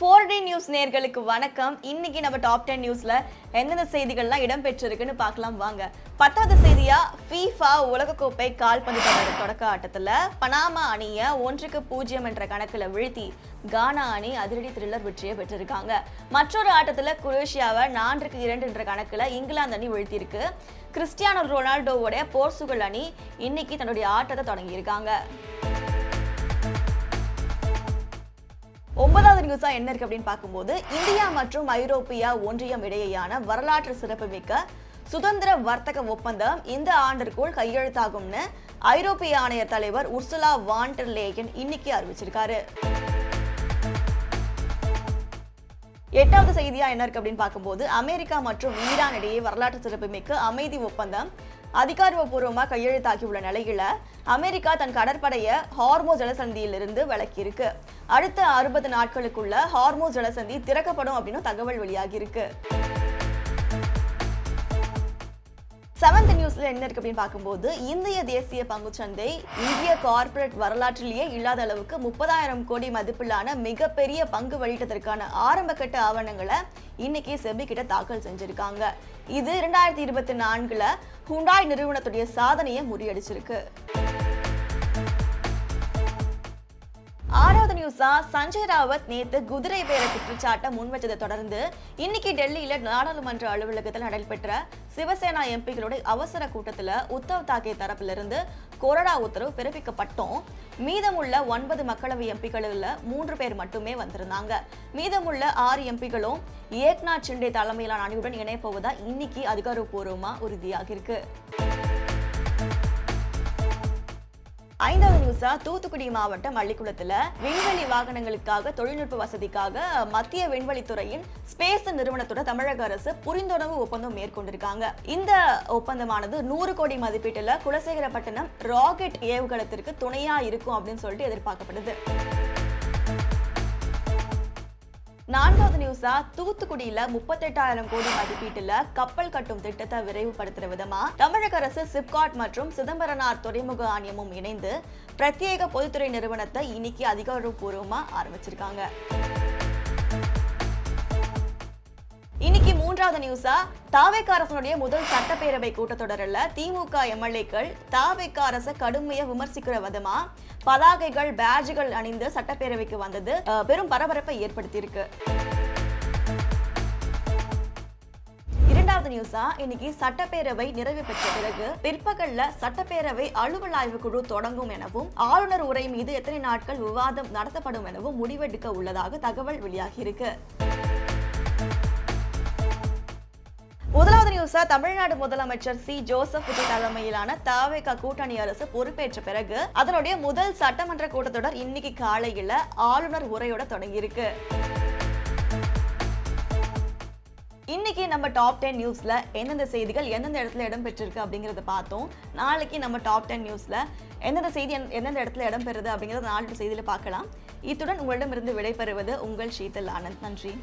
4D news நேயர்களுக்கு வணக்கம். இன்னைக்கு நம்ம டாப் 10 நியூஸ்ல எந்தெந்த செய்திகள்லாம் இடம்பெற்றிருக்குன்னு பார்க்கலாம் வாங்க. 10வது செய்தியா FIFA உலகக்கோப்பை கால்பந்து தொடக்க ஆட்டத்துல பனாமா அணியை 1-0 என்ற கணக்குல வீழ்த்தி கானா அணி அதிரடி த்ரில்லர் வெற்றியை பெற்றிருக்காங்க. மற்றொரு ஆட்டத்துல குரோஷியாவை 4-2 என்ற கணக்குல இங்கிலாந்து அணி வீழ்த்தியிருக்கு. கிறிஸ்டியானோ ரொனால்டோவோட போர்ச்சுகல் அணி இன்னைக்கு தன்னுடைய ஆட்டத்தை தொடங்கியிருக்காங்க. 9வது நியூஸா என்ன இருக்கு அப்படின்னு பார்க்கும்போது, இந்தியா மற்றும் ஐரோப்பிய ஒன்றியம் இடையேயான வரலாற்று சிறப்புமிக்க சுதந்திர வர்த்தக ஒப்பந்தம் இந்த ஆண்டிற்குள் கையெழுத்தாகும்னு ஐரோப்பிய ஆணைய தலைவர் உர்சுலா வான் டெர் லேயன் இன்னைக்கு அறிவிச்சிருக்காரு. 8வது செய்தியா என்ன இருக்கு அப்படின்னு பார்க்கும்போது, அமெரிக்கா மற்றும் ஈரான் இடையே வரலாற்று சிறப்புமிக்க அமைதி ஒப்பந்தம் அதிகாரப்பூர்வமாக கையெழுத்தாகியுள்ள நிலையில அமெரிக்கா தன் கடற்படையை ஹார்மோஸ் ஜலசந்தியிலிருந்து விலக்கியிருக்கு. அடுத்த 60 நாட்களுக்குள்ள ஹார்மோஸ் ஜலசந்தி திறக்கப்படும் அப்படின்னு தகவல் வெளியாகி இருக்கு. 7th நியூஸ்ல என்ன இருக்கு அப்படின்னு பார்க்கும்போது, இந்திய தேசிய பங்குச்சந்தை இந்திய கார்ப்பரேட் வரலாற்றிலேயே இல்லாத அளவுக்கு 30,000 கோடி மதிப்பிலான மிகப்பெரிய பங்கு வெளியிட்டதற்கான ஆரம்ப கட்ட ஆவணங்களை இன்னைக்கு செபி கிட்ட தாக்கல் செஞ்சிருக்காங்க. இது 2024ல ஹுண்டாய் நிறுவனத்துடைய சாதனையை முறியடிச்சிருக்கு. 6வது நியூஸா சஞ்சய் ராவத் நேத்து குதிரை பேர குற்றச்சாட்டை முன்வச்சதை தொடர்ந்து இன்னைக்கு டெல்லியில நாடாளுமன்ற அலுவலகத்தில் நடைபெற்ற சிவசேனா எம்பிகளுடைய அவசர கூட்டத்துல உத்தவ் தாக்கரே தரப்பிலிருந்து கொறடா உத்தரவு பிறப்பிக்கப்பட்டோம். மீதமுள்ள 9 மக்களவை எம்பிகளில் 3 பேர் மட்டுமே வந்திருந்தாங்க. மீதமுள்ள 6 எம்பிகளும் ஏக்நாத் ஷிண்டே தலைமையிலான அணியுடன் இணைப்போவதா இன்னைக்கு அதிகாரப்பூர்வமா உறுதியாகி இருக்கு. 5வது நியூஸா தூத்துக்குடி மாவட்டம் அள்ளிக்குளத்துல விண்வெளி வாகனங்களுக்காக தொழில்நுட்ப வசதிக்காக மத்திய விண்வெளித்துறையின் ஸ்பேஸ் நிறுவனத்தோட தமிழக அரசு புரிந்துணர்வு ஒப்பந்தம் மேற்கொண்டிருக்காங்க. இந்த ஒப்பந்தமானது 100 கோடி மதிப்பீட்டுல குலசேகரப்பட்டினம் ராக்கெட் ஏவுகணத்திற்கு துணையா இருக்கும் அப்படின்னு சொல்லிட்டு எதிர்பார்க்கப்படுது. 4வது நியூஸா தூத்துக்குடியில 38,000 கோடி மதிப்பீட்டுல கப்பல் கட்டும் திட்டத்தை விரைவுபடுத்துற விதமா தமிழக அரசு சிப்காட் மற்றும் சிதம்பரனார் துறைமுக ஆணையமும் இணைந்து பிரத்யேக பொதுத்துறை நிறுவனத்தை இன்னைக்கு அதிகாரப்பூர்வமா ஆரம்பிச்சிருக்காங்க. இன்னைக்கு 3வது நியூஸா தாவேக அரசனுடைய முதல் சட்டப்பேரவை கூட்டத்தொடரில் திமுக எம்எல்ஏக்கள் தாவேக அரசை கடுமையா விமர்சிக்கிற விதமா பதாகைகள் பேட்ஜ்கள் அணிந்து சட்டப்பேரவைக்கு வந்தது பெரும் பரபரப்பை ஏற்படுத்தியிருக்கு. 2வது நியூஸா இன்னைக்கு சட்டப்பேரவை நிறைவு பெற்ற பிறகு பிற்பகல்ல சட்டப்பேரவை அலுவல் ஆய்வு குழு தொடங்கும் எனவும் ஆளுநர் உரை மீது எத்தனை நாட்கள் விவாதம் நடத்தப்படும் எனவும் முடிவெடுக்க உள்ளதாக தகவல் வெளியாகி இருக்கு. 1வது நியூஸா தமிழ்நாடு முதலமைச்சர் சி ஜோசப் விஜய் தலைமையிலான தாவேக கூட்டணி அரசு பொறுப்பேற்ற பிறகு அதனுடைய முதல் சட்டமன்ற கூட்டத்தொடர் இன்னைக்கு காலையில ஆளுநர் உரையோட தொடங்கி இருக்கு. இன்னைக்கு நம்ம டாப் 10 நியூஸ்ல எந்தெந்த செய்திகள் எந்தெந்த இடத்துல இடம் பெற்றிருக்கு அப்படிங்கறத பார்த்தோம். நாளைக்கு நம்ம டாப் 10 நியூஸ்ல எந்தெந்த செய்தி எந்தெந்த இடத்துல இடம் பெறுது அப்படிங்கறத நாளைக்கு செய்தியில பார்க்கலாம். இத்துடன் உங்களிடமிருந்து விடைபெறுவது உங்கள் ஷீதல் ஆனந்த். நன்றி.